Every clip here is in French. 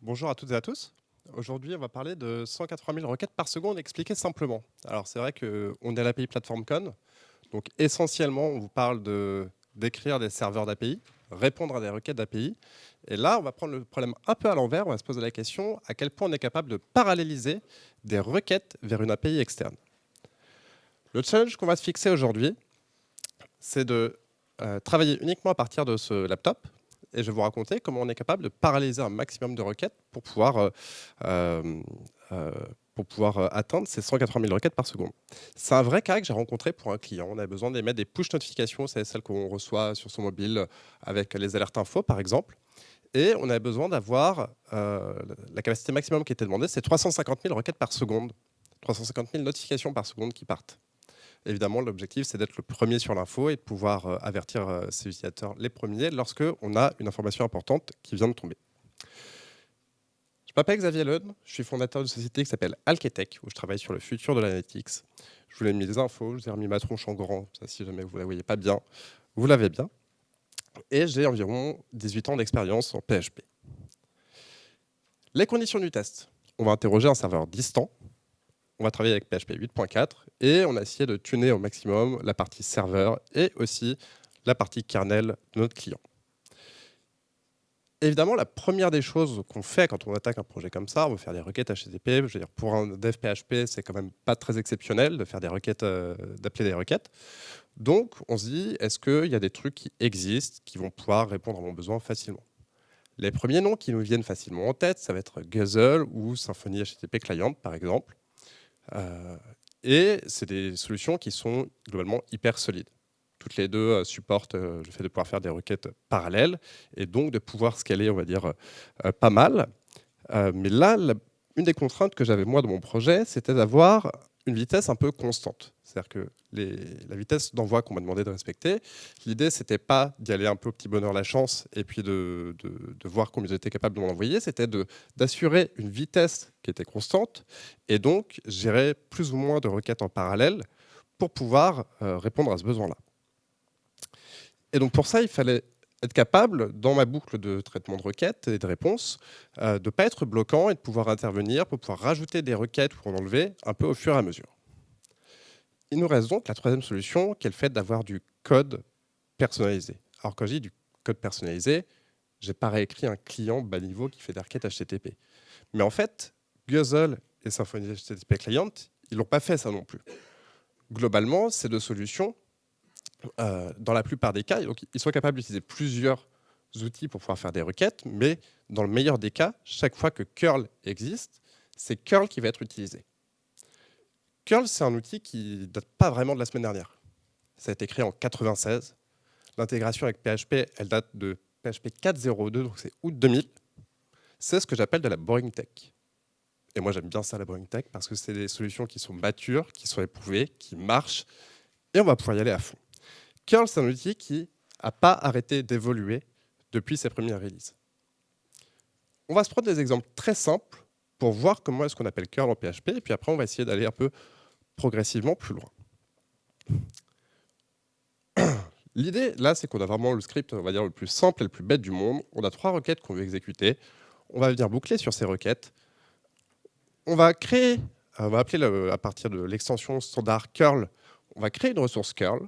Bonjour à toutes et à tous. Aujourd'hui, on va parler de 180 000 requêtes par seconde expliquées simplement. Alors, c'est vrai qu'on est à l'API PlatformCon, donc essentiellement, on vous parle d'écrire des serveurs d'API, répondre à des requêtes d'API. Et là, on va prendre le problème un peu à l'envers. On va se poser la question à quel point on est capable de paralléliser des requêtes vers une API externe. Le challenge qu'on va se fixer aujourd'hui, c'est de travailler uniquement à partir de ce laptop. Et je vais vous raconter comment on est capable de paralléliser un maximum de requêtes euh, euh, pour pouvoir atteindre ces 180 000 requêtes par seconde. C'est un vrai cas que j'ai rencontré pour un client. On a besoin d'émettre des push notifications, c'est celles qu'on reçoit sur son mobile avec les alertes info, par exemple. Et on a besoin d'avoir la capacité maximum qui était demandée, c'est 350 000 requêtes par seconde. 350 000 notifications par seconde qui partent. Évidemment, l'objectif, c'est d'être le premier sur l'info et de pouvoir avertir ses utilisateurs les premiers lorsqu'on a une information importante qui vient de tomber. Je m'appelle Xavier Leun, je suis fondateur d'une société qui s'appelle Alketech, où je travaille sur le futur de l'analytics. Je vous ai mis des infos, je vous ai remis ma tronche en grand, ça, si jamais vous ne la voyez pas bien, vous l'avez bien. Et j'ai environ 18 ans d'expérience en PHP. Les conditions du test. On va interroger un serveur distant. On va travailler avec PHP 8.4 et on a essayé de tuner au maximum la partie serveur et aussi la partie kernel de notre client. Évidemment, la première des choses qu'on fait quand on attaque un projet comme ça, on va faire des requêtes HTTP. Je veux dire, pour un dev PHP, c'est quand même pas très exceptionnel de faire des requêtes, d'appeler des requêtes. Donc, on se dit, est-ce qu'il y a des trucs qui existent, qui vont pouvoir répondre à mon besoin facilement? Les premiers noms qui nous viennent facilement en tête, ça va être Guzzle ou Symfony HTTP Client, par exemple. Euh, et c'est des solutions qui sont globalement hyper solides. Toutes les deux supportent le fait de pouvoir faire des requêtes parallèles et donc de pouvoir scaler, on va dire, pas mal. Mais là, une des contraintes que j'avais moi de mon projet, c'était d'avoir une vitesse un peu constante. C'est-à-dire que la vitesse d'envoi qu'on m'a demandé de respecter, l'idée, c'était pas d'y aller un peu au petit bonheur la chance et puis de voir combien j'étais capable de m'en envoyer, c'était d'assurer une vitesse qui était constante et donc gérer plus ou moins de requêtes en parallèle pour pouvoir répondre à ce besoin-là. Et donc pour ça, il fallait être capable, dans ma boucle de traitement de requêtes et de réponses, de ne pas être bloquant et de pouvoir intervenir pour pouvoir rajouter des requêtes ou en enlever un peu au fur et à mesure. Il nous reste donc la troisième solution, qui est le fait d'avoir du code personnalisé. Alors quand je dis du code personnalisé, je n'ai pas réécrit un client bas niveau qui fait des requêtes HTTP. Mais en fait, Guzzle et Symfony HTTP Client, ils n'ont pas fait ça non plus. Globalement, ces deux solutions, dans la plupart des cas, donc, ils sont capables d'utiliser plusieurs outils pour pouvoir faire des requêtes, mais dans le meilleur des cas, chaque fois que curl existe, c'est curl qui va être utilisé. Curl, c'est un outil qui ne date pas vraiment de la semaine dernière. Ça a été créé en 96. L'intégration avec PHP, elle date de PHP 4.0.2, donc c'est août 2000. C'est ce que j'appelle de la boring tech. Et moi, j'aime bien ça, la boring tech, parce que c'est des solutions qui sont matures, qui sont éprouvées, qui marchent, et on va pouvoir y aller à fond. Curl, c'est un outil qui n'a pas arrêté d'évoluer depuis ses premières releases. On va se prendre des exemples très simples pour voir comment est-ce qu'on appelle curl en PHP, et puis après, on va essayer d'aller un peu progressivement plus loin. L'idée, là, c'est qu'on a vraiment le script, on va dire, le plus simple et le plus bête du monde. On a 3 requêtes qu'on veut exécuter. On va venir boucler sur ces requêtes. On va créer, on va appeler à partir de l'extension standard curl, on va créer une ressource curl.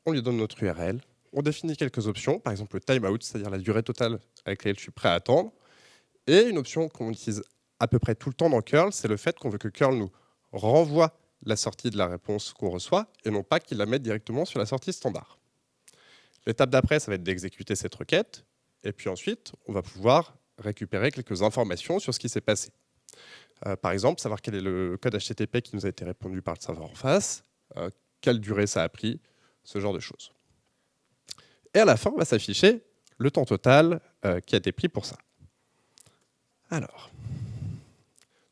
On lui donne notre URL. On définit quelques options, par exemple le timeout, c'est-à-dire la durée totale avec laquelle je suis prêt à attendre. Et une option qu'on utilise à peu près tout le temps dans curl, c'est le fait qu'on veut que curl nous renvoie la sortie de la réponse qu'on reçoit et non pas qu'il la mette directement sur la sortie standard. L'étape d'après, ça va être d'exécuter cette requête. Et puis ensuite, on va pouvoir récupérer quelques informations sur ce qui s'est passé. Par exemple, savoir quel est le code HTTP qui nous a été répondu par le serveur en face, quelle durée ça a pris, ce genre de choses. Et à la fin, va s'afficher le temps total qui a été pris pour ça. Alors,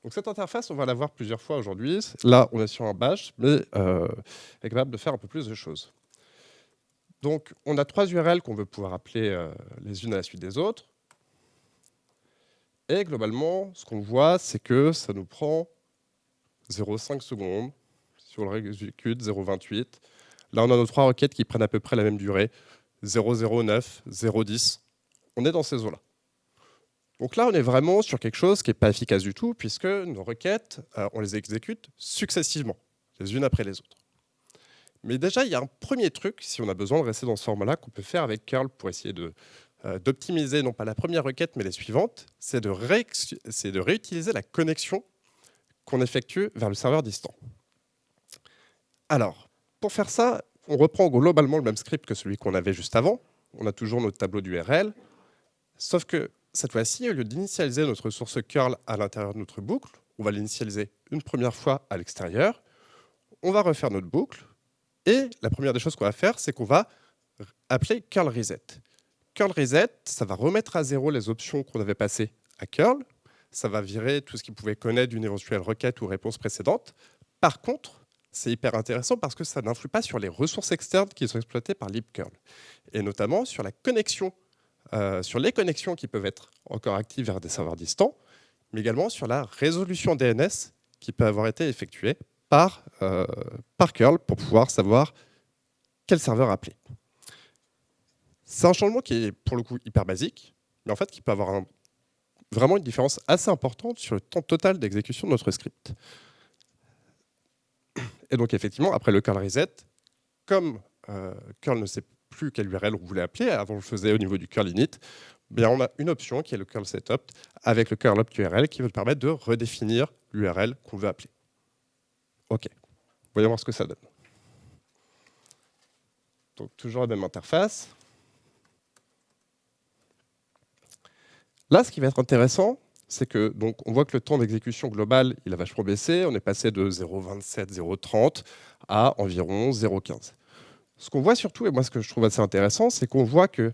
donc cette interface, on va la voir plusieurs fois aujourd'hui. Là, on est sur un bash, mais est capable de faire un peu plus de choses. Donc, on a 3 URL qu'on veut pouvoir appeler les unes à la suite des autres. Et globalement, ce qu'on voit, c'est que ça nous prend 0,5 secondes. Si on le exécute, 0,28. Là, on a nos 3 requêtes qui prennent à peu près la même durée. 0,09, 0,10. On est dans ces eaux-là. Donc là, on est vraiment sur quelque chose qui n'est pas efficace du tout, puisque nos requêtes, on les exécute successivement, les unes après les autres. Mais déjà, il y a un premier truc, si on a besoin de rester dans ce format-là, qu'on peut faire avec curl pour essayer d'optimiser non pas la première requête, mais les suivantes, c'est de réutiliser la connexion qu'on effectue vers le serveur distant. Alors, pour faire ça, on reprend globalement le même script que celui qu'on avait juste avant. On a toujours notre tableau d'URL, sauf que cette fois-ci, au lieu d'initialiser notre ressource curl à l'intérieur de notre boucle, on va l'initialiser une première fois à l'extérieur, on va refaire notre boucle, et la première des choses qu'on va faire, c'est qu'on va appeler curl reset. Curl reset, ça va remettre à zéro les options qu'on avait passées à curl, ça va virer tout ce qu'il pouvait connaître d'une éventuelle requête ou réponse précédente. Par contre, c'est hyper intéressant parce que ça n'influe pas sur les ressources externes qui sont exploitées par libcurl, et notamment sur la connexion, sur les connexions qui peuvent être encore actives vers des serveurs distants, mais également sur la résolution DNS qui peut avoir été effectuée par curl pour pouvoir savoir quel serveur appeler. C'est un changement qui est pour le coup hyper basique, mais en fait qui peut avoir vraiment une différence assez importante sur le temps total d'exécution de notre script. Et donc effectivement, après le curl reset, comme curl ne sait plus quelle URL on voulait appeler, avant on le faisait au niveau du curl init, bien on a une option qui est le curl setup avec le curl opt URL qui va nous permettre de redéfinir l'URL qu'on veut appeler. OK, voyons voir ce que ça donne. Donc toujours la même interface. Là, ce qui va être intéressant, c'est que donc on voit que le temps d'exécution global, il a vachement baissé. On est passé de 0,27, 0,30 à environ 0,15. Ce qu'on voit surtout, et moi ce que je trouve assez intéressant, c'est qu'on voit que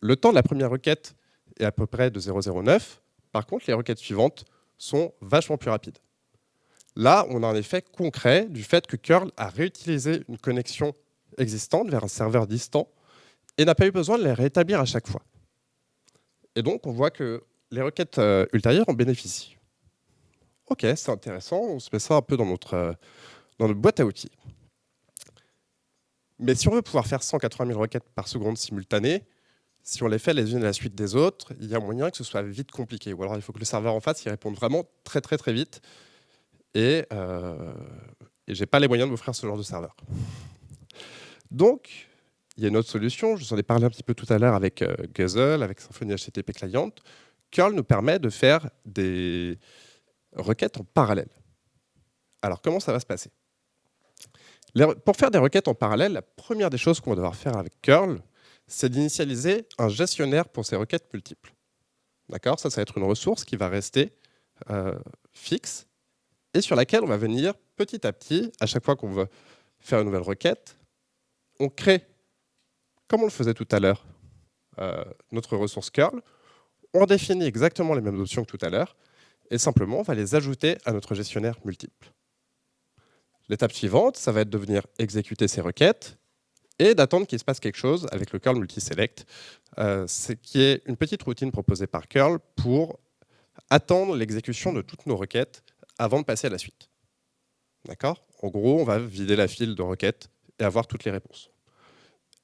le temps de la première requête est à peu près de 0,09. Par contre, les requêtes suivantes sont vachement plus rapides. Là, on a un effet concret du fait que curl a réutilisé une connexion existante vers un serveur distant et n'a pas eu besoin de les rétablir à chaque fois. Et donc, on voit que les requêtes ultérieures en bénéficient. OK, c'est intéressant, on se met ça un peu dans notre boîte à outils. Mais si on veut pouvoir faire 180 000 requêtes par seconde simultanées, si on les fait les unes à la suite des autres, il y a moyen que ce soit vite compliqué. Ou alors, il faut que le serveur en face il réponde vraiment très, très, très vite. Et je n'ai pas les moyens de m'offrir ce genre de serveur. Donc, il y a une autre solution, je vous en ai parlé un petit peu tout à l'heure avec Guzzle, avec Symfony HTTP Client. Curl nous permet de faire des requêtes en parallèle. Alors, comment ça va se passer? Pour faire des requêtes en parallèle, la première des choses qu'on va devoir faire avec curl, c'est d'initialiser un gestionnaire pour ces requêtes multiples. D'accord? Ça va être une ressource qui va rester fixe et sur laquelle on va venir petit à petit, à chaque fois qu'on veut faire une nouvelle requête, on crée, comme on le faisait tout à l'heure, notre ressource curl, on définit exactement les mêmes options que tout à l'heure, et simplement, on va les ajouter à notre gestionnaire multiple. L'étape suivante, ça va être de venir exécuter ces requêtes et d'attendre qu'il se passe quelque chose avec le curl multiselect, qui est une petite routine proposée par curl pour attendre l'exécution de toutes nos requêtes avant de passer à la suite. D'accord? En gros, on va vider la file de requêtes et avoir toutes les réponses.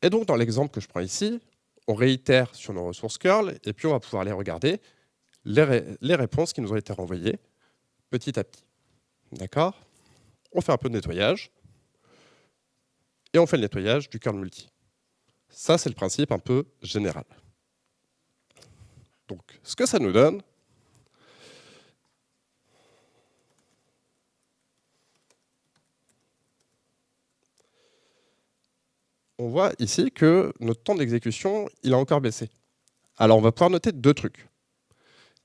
Et donc, dans l'exemple que je prends ici, on réitère sur nos ressources curl, et puis on va pouvoir aller regarder les réponses qui nous ont été renvoyées petit à petit. D'accord? On fait un peu de nettoyage, et on fait le nettoyage du curl multi. Ça, c'est le principe un peu général. Donc, ce que ça nous donne, on voit ici que notre temps d'exécution, il a encore baissé. Alors, on va pouvoir noter deux trucs.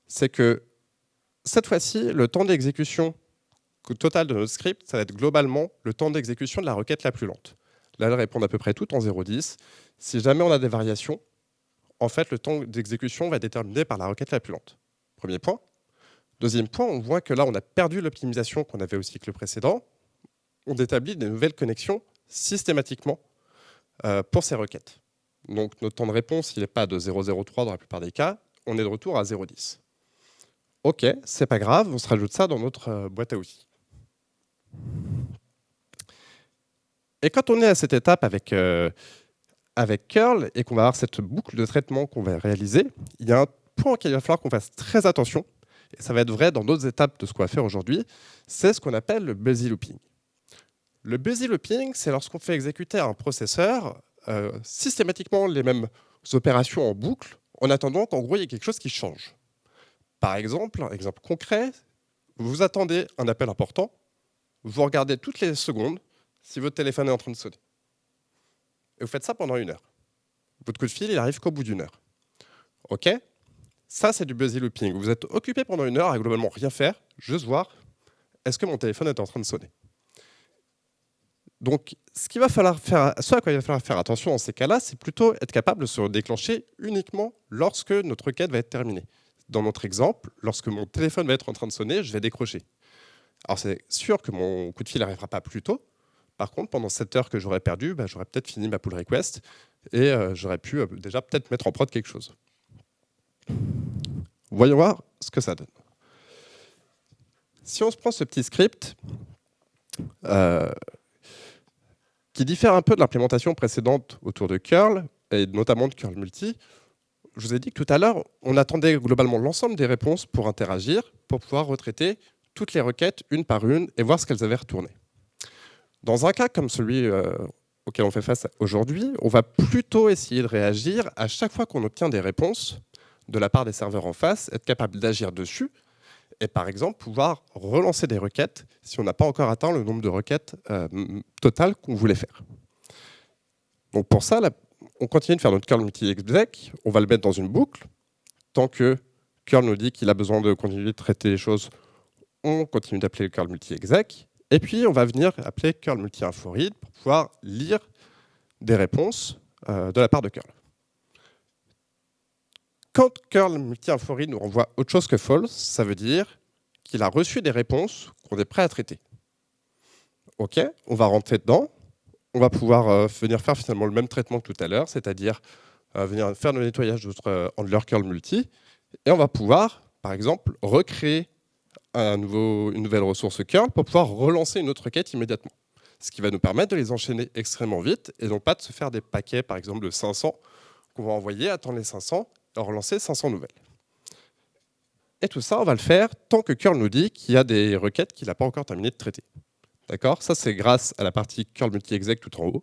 C'est que cette fois-ci, le temps d'exécution total de notre script, ça va être globalement le temps d'exécution de la requête la plus lente. Là, elles répondent à peu près toutes en 0,10. Si jamais on a des variations, en fait, le temps d'exécution va être déterminé par la requête la plus lente. Premier point. Deuxième point, on voit que là, on a perdu l'optimisation qu'on avait au cycle précédent. On établit des nouvelles connexions systématiquement pour ces requêtes. Donc, notre temps de réponse, il n'est pas de 0,03 dans la plupart des cas. On est de retour à 0,10. OK, c'est pas grave, on se rajoute ça dans notre boîte à outils. Et quand on est à cette étape avec curl et qu'on va avoir cette boucle de traitement qu'on va réaliser, il y a un point auquel il va falloir qu'on fasse très attention, et ça va être vrai dans d'autres étapes de ce qu'on va faire aujourd'hui, c'est ce qu'on appelle le busy looping. Le busy looping, c'est lorsqu'on fait exécuter à un processeur systématiquement les mêmes opérations en boucle, en attendant qu'en gros, il y ait quelque chose qui change. Par exemple, un exemple concret, vous attendez un appel important, vous regardez toutes les secondes si votre téléphone est en train de sonner. Et vous faites ça pendant 1 heure. Votre coup de fil, il arrive qu'au bout d'1 heure. OK? Ça, c'est du busy looping. Vous êtes occupé pendant 1 heure à globalement rien faire, juste voir est-ce que mon téléphone est en train de sonner. Donc, ce à quoi il va falloir faire attention dans ces cas-là, c'est plutôt être capable de se déclencher uniquement lorsque notre requête va être terminée. Dans notre exemple, lorsque mon téléphone va être en train de sonner, je vais décrocher. Alors, c'est sûr que mon coup de fil n'arrivera pas plus tôt. Par contre, pendant cette heure que j'aurais perdue, j'aurais peut-être fini ma pull request et j'aurais pu déjà peut-être mettre en prod quelque chose. Voyons voir ce que ça donne. Si on se prend ce petit script, qui diffère un peu de l'implémentation précédente autour de curl, et notamment de curl multi. Je vous ai dit que tout à l'heure, on attendait globalement l'ensemble des réponses pour interagir, pour pouvoir retraiter toutes les requêtes une par une et voir ce qu'elles avaient retourné. Dans un cas comme celui auquel on fait face aujourd'hui, on va plutôt essayer de réagir à chaque fois qu'on obtient des réponses de la part des serveurs en face, être capable d'agir dessus, et par exemple pouvoir relancer des requêtes si on n'a pas encore atteint le nombre de requêtes total qu'on voulait faire. Donc pour ça, on continue de faire notre curl multi-exec, on va le mettre dans une boucle. Tant que curl nous dit qu'il a besoin de continuer de traiter les choses, on continue d'appeler le curl multi-exec. Et puis on va venir appeler curl multi-info-read pour pouvoir lire des réponses de la part de curl. Quand curl multi-info-read nous renvoie autre chose que false, ça veut dire qu'il a reçu des réponses qu'on est prêt à traiter. OK, on va rentrer dedans. On va pouvoir venir faire finalement le même traitement que tout à l'heure, c'est-à-dire venir faire le nettoyage de notre handler curl multi. Et on va pouvoir, par exemple, recréer une nouvelle ressource curl pour pouvoir relancer une autre requête immédiatement. Ce qui va nous permettre de les enchaîner extrêmement vite et non pas de se faire des paquets, par exemple, de 500 qu'on va envoyer, attendre les 500 relancer 500 nouvelles. Et tout ça, on va le faire tant que curl nous dit qu'il y a des requêtes qu'il n'a pas encore terminé de traiter. D'accord? Ça, c'est grâce à la partie curl multi-exec tout en haut.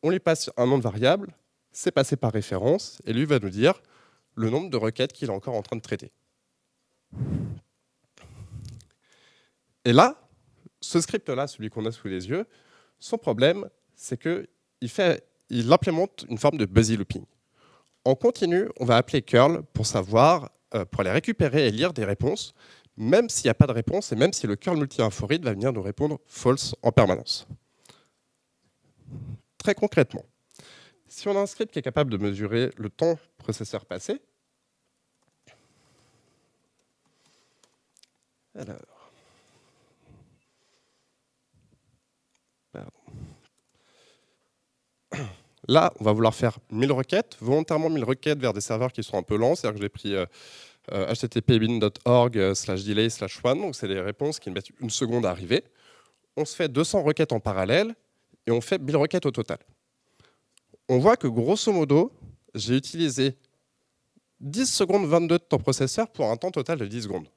On lui passe un nom de variable, c'est passé par référence, et lui va nous dire le nombre de requêtes qu'il est encore en train de traiter. Et là, ce script-là, celui qu'on a sous les yeux, son problème, c'est qu'il implémente une forme de busy looping. En continu, on va appeler curl pour aller récupérer et lire des réponses, même s'il n'y a pas de réponse et même si le curl multi-info-read va venir nous répondre false en permanence. Très concrètement, si on a un script qui est capable de mesurer le temps processeur passé, alors, là, on va vouloir faire 1000 requêtes, volontairement 1000 requêtes vers des serveurs qui sont un peu lents, c'est-à-dire que j'ai pris http://bin.org/delay/1, donc c'est des réponses qui mettent 1 seconde à arriver. On se fait 200 requêtes en parallèle et on fait 1000 requêtes au total. On voit que grosso modo, j'ai utilisé 10 secondes 22 de temps processeur pour un temps total de 10 secondes.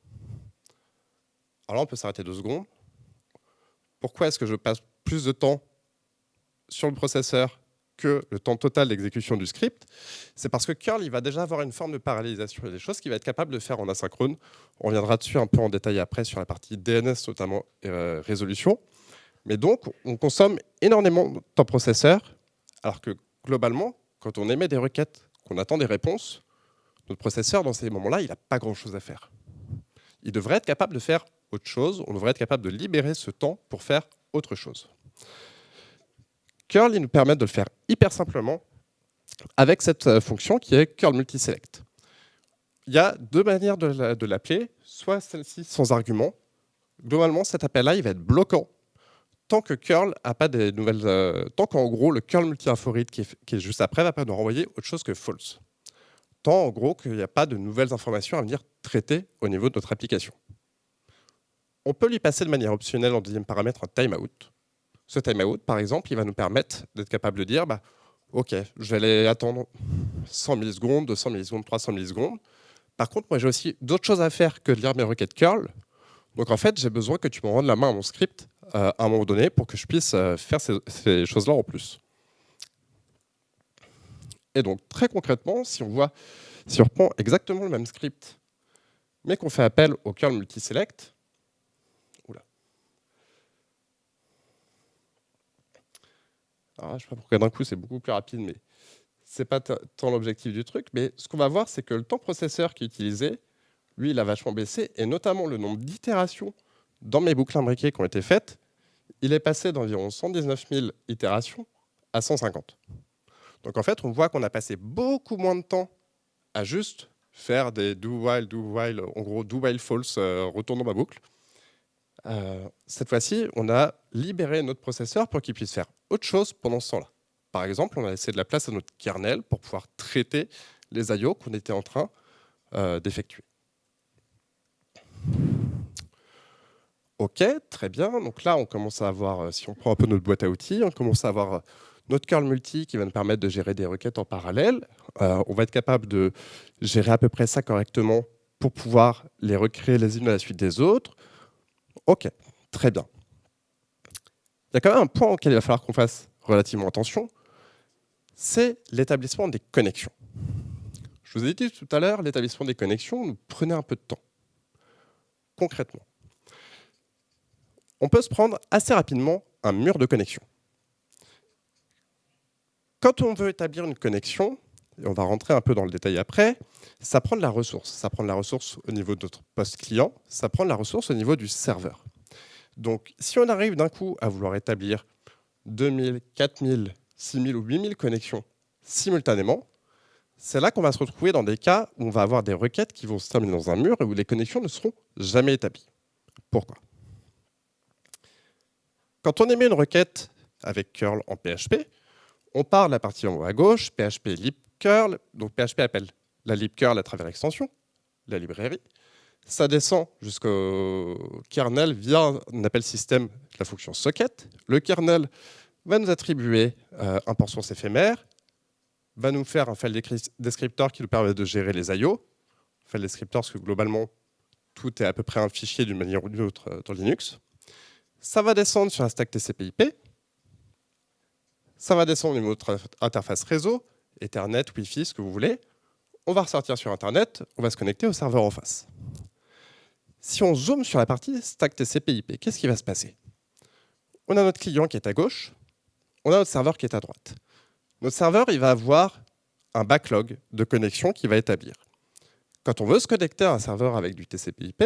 Alors là, on peut s'arrêter 2 secondes. Pourquoi est-ce que je passe plus de temps sur le processeur que le temps total d'exécution du script? C'est parce que curl, il va déjà avoir une forme de parallélisation. Il y a des choses qu'il va être capable de faire en asynchrone. On reviendra dessus un peu en détail après sur la partie DNS, notamment résolution. Mais donc, on consomme énormément de temps processeur, alors que globalement, quand on émet des requêtes, qu'on attend des réponses, notre processeur, dans ces moments-là, il n'a pas grand-chose à faire. Il devrait être capable de faire autre chose. On devrait être capable de libérer ce temps pour faire autre chose. Curl, il nous permet de le faire hyper simplement avec cette fonction qui est curl multiselect. Il y a 2 manières de l'appeler, soit celle-ci sans argument. Globalement, cet appel-là, il va être bloquant tant que curl a pas des nouvelles, tant qu'en gros le curl multi-info-read qui est juste après va pas nous renvoyer autre chose que false. Tant en gros qu'il n'y a pas de nouvelles informations à venir traiter au niveau de notre application. On peut lui passer de manière optionnelle en deuxième paramètre un timeout. Ce timeout, par exemple, il va nous permettre d'être capable de dire OK, je vais aller attendre 100 millisecondes, 200 millisecondes, 300 millisecondes. Par contre, moi, j'ai aussi d'autres choses à faire que de lire mes requêtes curl. Donc, en fait, j'ai besoin que tu me rendes la main à mon script à un moment donné pour que je puisse faire ces choses-là en plus. Et donc, très concrètement, si on reprend exactement le même script, mais qu'on fait appel au curl multiselect, oula. Alors, je ne sais pas pourquoi d'un coup c'est beaucoup plus rapide, mais c'est pas tant l'objectif du truc. Mais ce qu'on va voir, c'est que le temps processeur qui est utilisé, lui, il a vachement baissé, et notamment le nombre d'itérations dans mes boucles imbriquées qui ont été faites, il est passé d'environ 119 000 itérations à 150. Donc en fait, on voit qu'on a passé beaucoup moins de temps à juste faire des do-while, en gros do-while false, retournant ma boucle. Cette fois-ci, on a libéré notre processeur pour qu'il puisse faire autre chose pendant ce temps-là. Par exemple, on a laissé de la place à notre kernel pour pouvoir traiter les IO qu'on était en train d'effectuer. OK, très bien. Donc là, on commence à avoir, si on prend un peu notre boîte à outils, on commence à avoir notre curl multi qui va nous permettre de gérer des requêtes en parallèle. On va être capable de gérer à peu près ça correctement pour pouvoir les recréer les unes à la suite des autres. OK, très bien. Il y a quand même un point auquel il va falloir qu'on fasse relativement attention, c'est l'établissement des connexions. Je vous ai dit tout à l'heure, l'établissement des connexions nous prenait un peu de temps. Concrètement, on peut se prendre assez rapidement un mur de connexion. Quand on veut établir une connexion, et on va rentrer un peu dans le détail après, ça prend de la ressource. Ça prend de la ressource au niveau de notre poste client, ça prend de la ressource au niveau du serveur. Donc, si on arrive d'un coup à vouloir établir 2000, 4000, 6000 ou 8000 connexions simultanément, c'est là qu'on va se retrouver dans des cas où on va avoir des requêtes qui vont se terminer dans un mur et où les connexions ne seront jamais établies. Pourquoi? Quand on émet une requête avec curl en PHP, on part de la partie en haut à gauche, PHP lib curl, donc PHP appelle la lib curl à travers l'extension, la librairie. Ça descend jusqu'au kernel via un appel système de la fonction socket. Le kernel va nous attribuer un port source éphémère, va nous faire un file descriptor qui nous permet de gérer les IO. File descriptor, parce que globalement, tout est à peu près un fichier d'une manière ou d'une autre dans Linux. Ça va descendre sur un stack TCP/IP. Ça va descendre au niveau de notre interface réseau, Ethernet, Wi-Fi, ce que vous voulez. On va ressortir sur Internet, on va se connecter au serveur en face. Si on zoome sur la partie stack TCP/IP, qu'est-ce qui va se passer? On a notre client qui est à gauche, on a notre serveur qui est à droite. Notre serveur, il va avoir un backlog de connexion qu'il va établir. Quand on veut se connecter à un serveur avec du TCP/IP,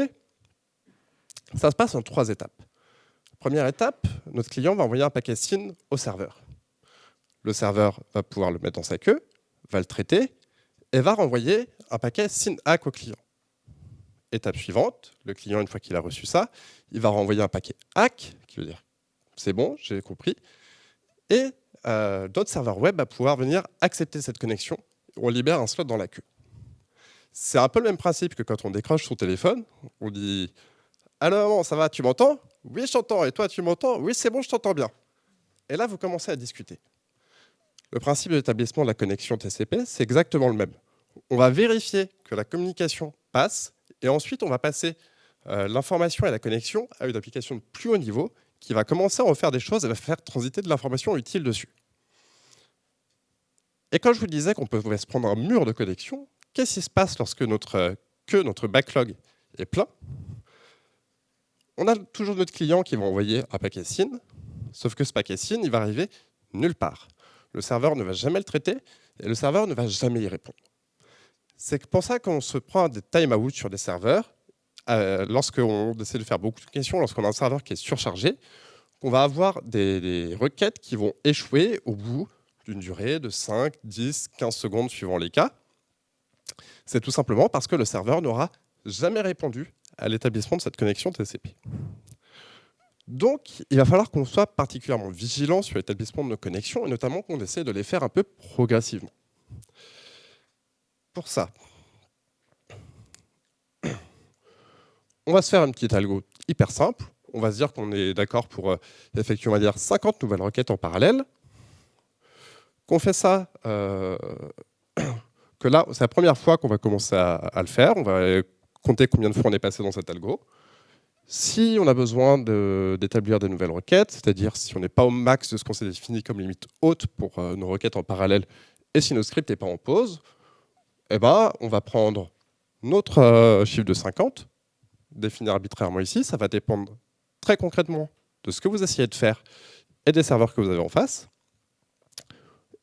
ça se passe en 3 étapes. Première étape, notre client va envoyer un paquet SYN au serveur. Le serveur va pouvoir le mettre dans sa queue, va le traiter et va renvoyer un paquet SYN-ACK au client. Étape suivante, le client, une fois qu'il a reçu ça, il va renvoyer un paquet ACK, qui veut dire c'est bon, j'ai compris, et d'autres serveurs web va pouvoir venir accepter cette connexion. On libère un slot dans la queue. C'est un peu le même principe que quand on décroche son téléphone, on dit « Allô, ça va, tu m'entends ?»« Oui, je t'entends. Et toi, tu m'entends ?»« Oui, c'est bon, je t'entends bien. » Et là, vous commencez à discuter. Le principe de l'établissement de la connexion TCP, c'est exactement le même. On va vérifier que la communication passe, et ensuite, on va passer l'information et la connexion à une application de plus haut niveau qui va commencer à en faire des choses et va faire transiter de l'information utile dessus. Et quand je vous disais qu'on pouvait se prendre un mur de connexion, qu'est-ce qui se passe lorsque notre backlog est plein? On a toujours notre client qui va envoyer un paquet SYN, sauf que ce paquet SYN, il va arriver nulle part. Le serveur ne va jamais le traiter et le serveur ne va jamais y répondre. C'est pour ça qu'on se prend des timeouts sur des serveurs, lorsqu'on essaie de faire beaucoup de questions, lorsqu'on a un serveur qui est surchargé, on va avoir des requêtes qui vont échouer au bout d'une durée de 5, 10, 15 secondes suivant les cas. C'est tout simplement parce que le serveur n'aura jamais répondu à l'établissement de cette connexion TCP. Donc, il va falloir qu'on soit particulièrement vigilant sur l'établissement de nos connexions et notamment qu'on essaie de les faire un peu progressivement. Pour ça, on va se faire une petite algo hyper simple. On va se dire qu'on est d'accord pour effectuer, on va dire, 50 nouvelles requêtes en parallèle. Qu'on fait ça que là, c'est la première fois qu'on va commencer à le faire. On va compter combien de fois on est passé dans cet algo. Si on a besoin d'établir des nouvelles requêtes, c'est-à-dire si on n'est pas au max de ce qu'on s'est défini comme limite haute pour nos requêtes en parallèle, et si notre script n'est pas en pause, eh ben, on va prendre notre chiffre de 50, défini arbitrairement ici. Ça va dépendre très concrètement de ce que vous essayez de faire et des serveurs que vous avez en face.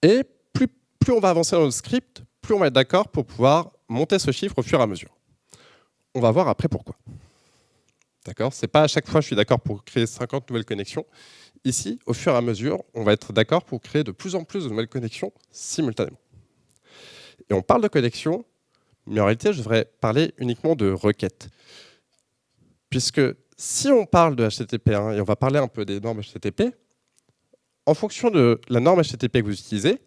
Et plus on va avancer dans le script, plus on va être d'accord pour pouvoir monter ce chiffre au fur et à mesure. On va voir après pourquoi. D'accord ? C'est pas à chaque fois je suis d'accord pour créer 50 nouvelles connexions. Ici, au fur et à mesure, on va être d'accord pour créer de plus en plus de nouvelles connexions simultanément. Et on parle de connexions, mais en réalité, je devrais parler uniquement de requêtes. Puisque si on parle de HTTP1 et on va parler un peu des normes HTTP, en fonction de la norme HTTP que vous utilisez,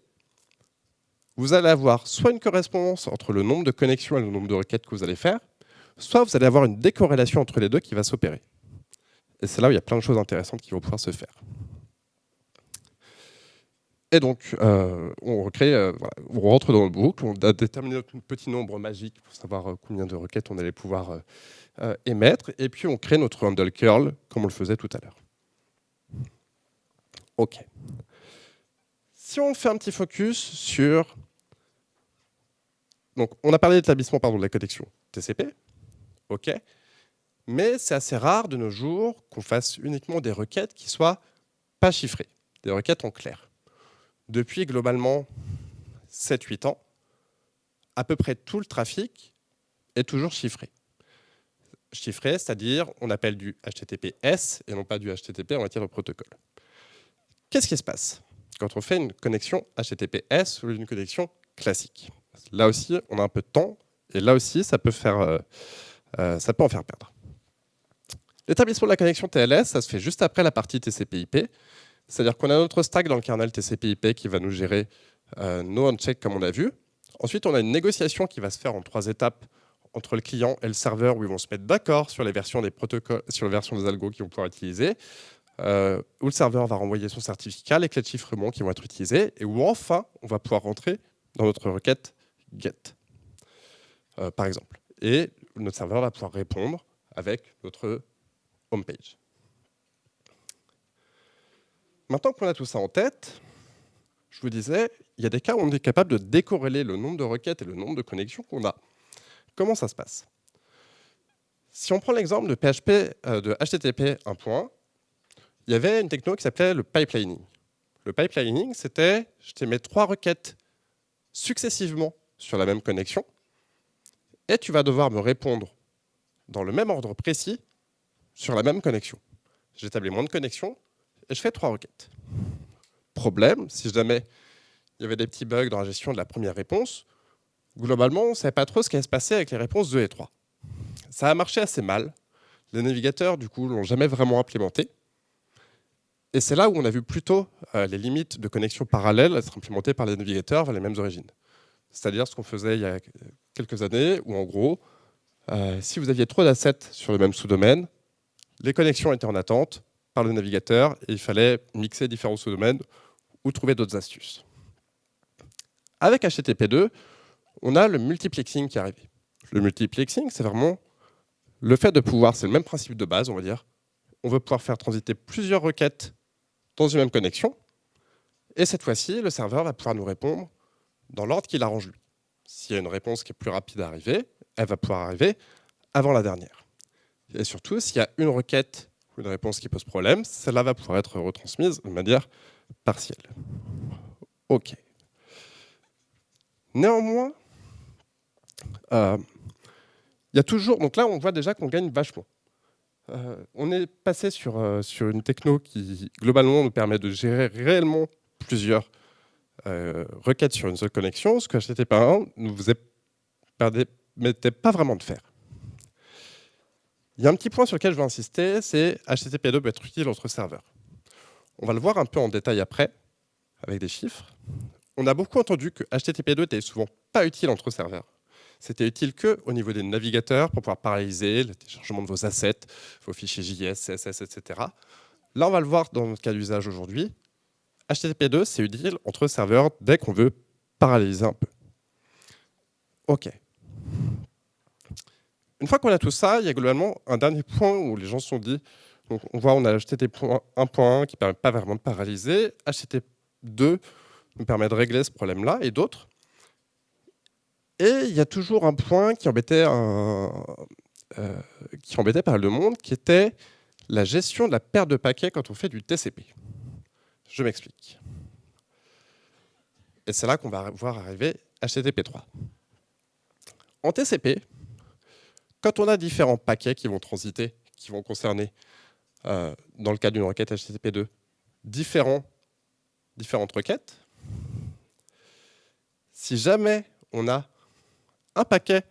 vous allez avoir soit une correspondance entre le nombre de connexions et le nombre de requêtes que vous allez faire, soit vous allez avoir une décorrélation entre les deux qui va s'opérer. Et c'est là où il y a plein de choses intéressantes qui vont pouvoir se faire. Et donc, on recrée, voilà, on rentre dans le boucle, on a déterminé notre petit nombre magique pour savoir combien de requêtes on allait pouvoir émettre, et puis on crée notre handle curl comme on le faisait tout à l'heure. OK. Si on fait un petit focus sur... Donc, on a parlé d'établissement de la connexion TCP, OK, mais c'est assez rare de nos jours qu'on fasse uniquement des requêtes qui soient pas chiffrées, des requêtes en clair. Depuis globalement 7-8 ans, à peu près tout le trafic est toujours chiffré. Chiffré, c'est-à-dire on appelle du HTTPS et non pas du HTTP en matière de protocole. Qu'est-ce qui se passe quand on fait une connexion HTTPS ou une connexion classique? Là aussi, on a un peu de temps et là aussi, ça peut en faire perdre. L'établissement de la connexion TLS, ça se fait juste après la partie TCP/IP. C'est-à-dire qu'on a notre stack dans le kernel TCP/IP qui va nous gérer nos unchecks comme on a vu. Ensuite, on a une négociation qui va se faire en 3 étapes entre le client et le serveur où ils vont se mettre d'accord sur les versions des protocoles, sur les versions des algos qu'ils vont pouvoir utiliser, où le serveur va renvoyer son certificat, les clés de chiffrement qui vont être utilisées, et où enfin, on va pouvoir rentrer dans notre requête GET, par exemple. Et notre serveur va pouvoir répondre avec notre homepage. Maintenant qu'on a tout ça en tête, je vous disais, il y a des cas où on est capable de décorréler le nombre de requêtes et le nombre de connexions qu'on a. Comment ça se passe? Si on prend l'exemple de de HTTP 1.1, il y avait une techno qui s'appelait le pipelining. Le pipelining, c'était, je te mets 3 requêtes successivement sur la même connexion, et tu vas devoir me répondre dans le même ordre précis sur la même connexion. J'établis moins de connexions, et je fais 3 requêtes. Problème, si jamais il y avait des petits bugs dans la gestion de la première réponse, globalement, on ne savait pas trop ce qui allait se passer avec les réponses 2 et 3. Ça a marché assez mal. Les navigateurs, du coup, ne l'ont jamais vraiment implémenté. Et c'est là où on a vu plutôt les limites de connexion parallèle être implémentées par les navigateurs vers les mêmes origines. C'est-à-dire ce qu'on faisait il y a quelques années, où en gros, si vous aviez trop d'assets sur le même sous-domaine, les connexions étaient en attente par le navigateur et il fallait mixer différents sous-domaines ou trouver d'autres astuces. Avec HTTP2, on a le multiplexing qui est arrivé. Le multiplexing, c'est vraiment le fait de pouvoir, c'est le même principe de base, on va dire, on veut pouvoir faire transiter plusieurs requêtes dans une même connexion, et cette fois-ci, le serveur va pouvoir nous répondre dans l'ordre qu'il arrange lui. S'il y a une réponse qui est plus rapide à arriver, elle va pouvoir arriver avant la dernière. Et surtout, s'il y a une requête ou une réponse qui pose problème, celle-là va pouvoir être retransmise de manière partielle. OK. Néanmoins, il y a toujours... Donc là, on voit déjà qu'on gagne vachement. On est passé sur une techno qui, globalement, nous permet de gérer réellement plusieurs requêtes sur une seule connexion, ce que HTTP1 ne vous permettait pas vraiment de faire. Il y a un petit point sur lequel je veux insister, c'est HTTP2 peut être utile entre serveurs. On va le voir un peu en détail après, avec des chiffres. On a beaucoup entendu que HTTP2 n'était souvent pas utile entre serveurs. C'était utile qu'au niveau des navigateurs pour pouvoir paralléliser le téléchargement de vos assets, vos fichiers JS, CSS, etc. Là, on va le voir dans notre cas d'usage aujourd'hui. HTTP2, c'est utile entre serveurs dès qu'on veut paralléliser un peu. OK. Une fois qu'on a tout ça, il y a globalement un dernier point où les gens se sont dit, donc on voit, on a HTTP 1.1 qui ne permet pas vraiment de paralléliser, HTTP 2 nous permet de régler ce problème-là et d'autres. Et il y a toujours un point qui embêtait pas mal de monde, qui était la gestion de la perte de paquets quand on fait du TCP. Je m'explique. Et c'est là qu'on va voir arriver HTTP 3. En TCP, quand on a différents paquets qui vont transiter, qui vont concerner, dans le cas d'une requête HTTP 2, différentes requêtes, si jamais on a un paquet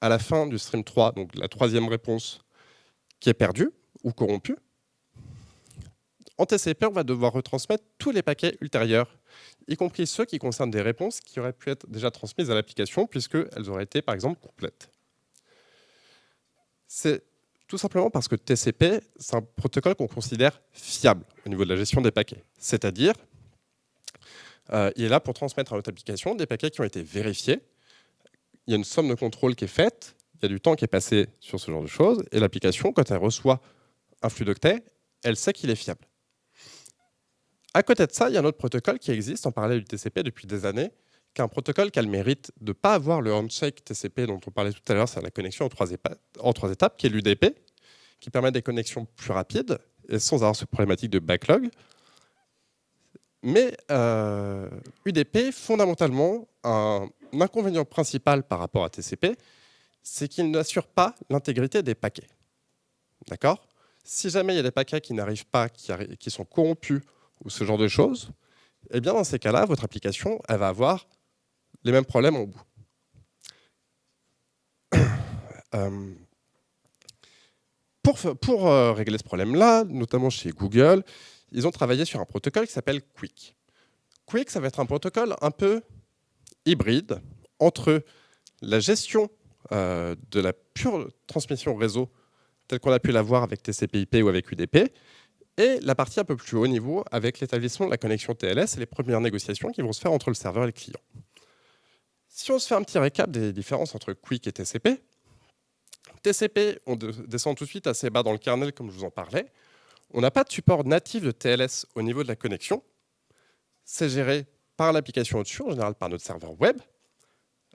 à la fin du stream 3, donc la troisième réponse, qui est perdue ou corrompue, en TCP, on va devoir retransmettre tous les paquets ultérieurs, y compris ceux qui concernent des réponses qui auraient pu être déjà transmises à l'application, puisqu'elles auraient été, par exemple, complètes. C'est tout simplement parce que TCP, c'est un protocole qu'on considère fiable au niveau de la gestion des paquets. C'est-à-dire, il est là pour transmettre à notre application des paquets qui ont été vérifiés. Il y a une somme de contrôle qui est faite, il y a du temps qui est passé sur ce genre de choses, et l'application, quand elle reçoit un flux d'octets, elle sait qu'il est fiable. À côté de ça, il y a un autre protocole qui existe en parallèle du TCP depuis des années, qui est un protocole qui a le mérite de ne pas avoir le handshake TCP dont on parlait tout à l'heure, c'est la connexion en trois étapes, qui est l'UDP, qui permet des connexions plus rapides et sans avoir cette problématique de backlog. Mais UDP, fondamentalement, un inconvénient principal par rapport à TCP, c'est qu'il n'assure pas l'intégrité des paquets. D'accord ? Si jamais il y a des paquets qui n'arrivent pas, qui sont corrompus, ou ce genre de choses, eh bien dans ces cas-là, votre application, elle va avoir les mêmes problèmes en bout. Pour régler ce problème-là, notamment chez Google, ils ont travaillé sur un protocole qui s'appelle QUIC. QUIC, ça va être un protocole un peu hybride entre la gestion de la pure transmission réseau, telle qu'on a pu la voir avec TCP/IP ou avec UDP, et la partie un peu plus haut niveau avec l'établissement de la connexion TLS et les premières négociations qui vont se faire entre le serveur et le client. Si on se fait un petit récap des différences entre QUIC et TCP, TCP, on descend tout de suite assez bas dans le kernel, comme je vous en parlais. On n'a pas de support natif de TLS au niveau de la connexion. C'est géré par l'application au-dessus, en général par notre serveur web.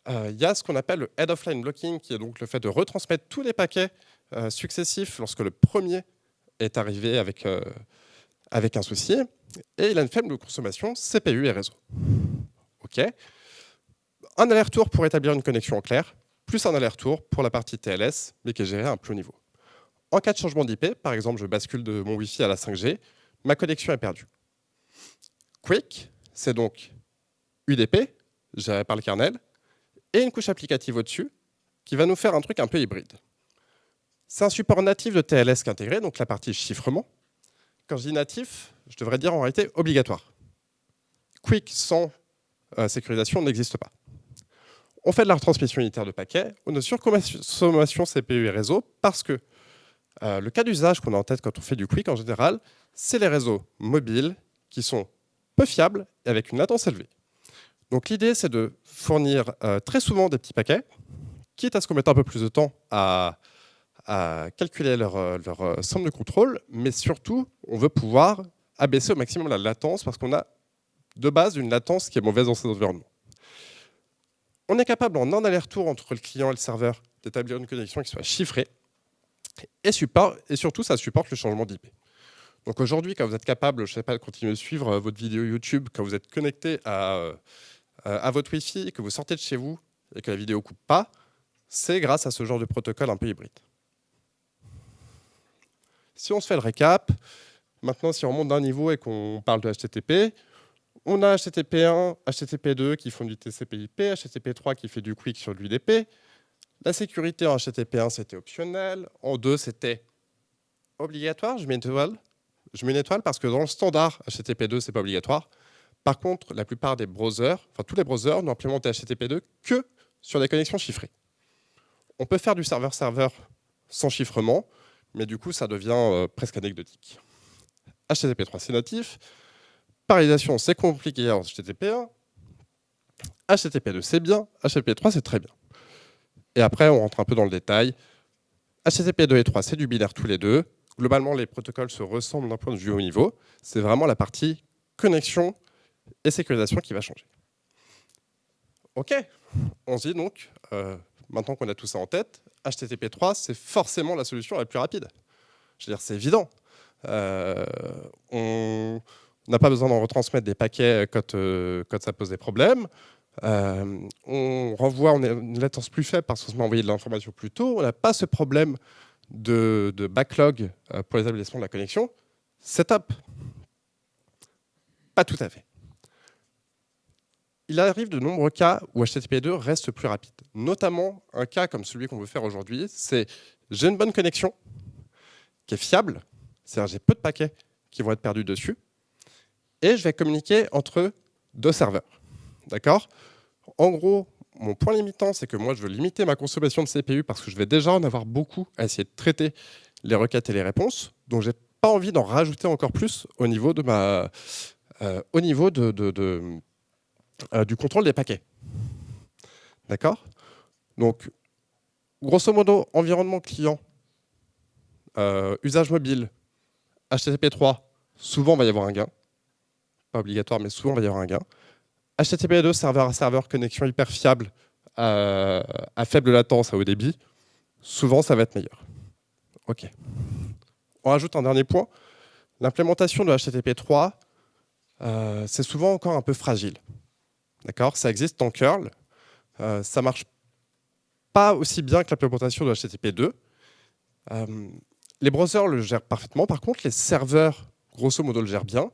Il y a ce qu'on appelle le head-of-line blocking, qui est donc le fait de retransmettre tous les paquets successifs lorsque le premier est arrivé avec un souci. Et il a une faible consommation CPU et réseau. OK. Un aller-retour pour établir une connexion en clair, plus un aller-retour pour la partie TLS, mais qui est gérée à un plus haut niveau. En cas de changement d'IP, par exemple, je bascule de mon Wi-Fi à la 5G, ma connexion est perdue. QUIC, c'est donc UDP, géré par le kernel, et une couche applicative au-dessus, qui va nous faire un truc un peu hybride. C'est un support natif de TLS qui est intégré, donc la partie chiffrement. Quand je dis natif, je devrais dire en réalité obligatoire. QUIC sans sécurisation n'existe pas. On fait de la retransmission unitaire de paquets, on a une surconsommation CPU et réseau, parce que le cas d'usage qu'on a en tête quand on fait du QUIC en général, c'est les réseaux mobiles qui sont peu fiables et avec une latence élevée. Donc l'idée, c'est de fournir très souvent des petits paquets, quitte à ce qu'on mette un peu plus de temps à calculer leur somme de contrôle, mais surtout, on veut pouvoir abaisser au maximum la latence parce qu'on a de base une latence qui est mauvaise dans ces environnements. On est capable, en un aller-retour entre le client et le serveur, d'établir une connexion qui soit chiffrée et surtout, ça supporte le changement d'IP. Donc aujourd'hui, quand vous êtes capable, je ne sais pas, de continuer de suivre votre vidéo YouTube, quand vous êtes connecté à votre Wi-Fi, que vous sortez de chez vous et que la vidéo ne coupe pas, c'est grâce à ce genre de protocole un peu hybride. Si on se fait le récap, maintenant, si on remonte d'un niveau et qu'on parle de HTTP, on a HTTP1, HTTP2 qui font du TCP/IP, HTTP3 qui fait du QUIC sur de l'UDP. La sécurité en HTTP1, c'était optionnel. En 2, c'était obligatoire. Je mets une étoile parce que dans le standard HTTP2, ce n'est pas obligatoire. Par contre, la plupart des browsers, enfin tous les browsers, n'ont implémenté HTTP2 que sur des connexions chiffrées. On peut faire du serveur-serveur sans chiffrement, mais du coup, ça devient presque anecdotique. HTTP3, c'est natif. Parallélisation, c'est compliqué en HTTP1. HTTP2, c'est bien. HTTP3, c'est très bien. Et après, on rentre un peu dans le détail. HTTP 2 et 3, c'est du binaire tous les deux. Globalement, les protocoles se ressemblent d'un point de vue haut niveau. C'est vraiment la partie connexion et sécurisation qui va changer. OK, on se dit donc, maintenant qu'on a tout ça en tête, HTTP 3, c'est forcément la solution la plus rapide. Je veux dire, c'est évident. On n'a pas besoin d'en retransmettre des paquets quand ça pose des problèmes. On renvoie, on a une latence plus faible parce qu'on se met à envoyer de l'information plus tôt. On n'a pas ce problème de backlog pour l'établissement de la connexion. C'est top. Pas tout à fait. Il arrive de nombreux cas où HTTP2 reste plus rapide. Notamment un cas comme celui qu'on veut faire aujourd'hui, c'est j'ai une bonne connexion qui est fiable, c'est-à-dire j'ai peu de paquets qui vont être perdus dessus, et je vais communiquer entre deux serveurs. D'accord ? En gros, mon point limitant, c'est que moi, je veux limiter ma consommation de CPU parce que je vais déjà en avoir beaucoup à essayer de traiter les requêtes et les réponses, donc j'ai pas envie d'en rajouter encore plus au niveau de du contrôle des paquets. D'accord ? Donc, grosso modo, environnement client, usage mobile, HTTP 3, souvent il va y avoir un gain. Pas obligatoire, mais souvent il va y avoir un gain. HTTP 2, serveur à serveur, connexion hyper fiable, à faible latence, à haut débit, souvent ça va être meilleur. OK. On rajoute un dernier point. L'implémentation de HTTP 3, c'est souvent encore un peu fragile. D'accord ? Ça existe en curl. Ça marche pas aussi bien que l'implémentation de HTTP 2. Les browsers le gèrent parfaitement. Par contre, les serveurs, grosso modo, le gèrent bien.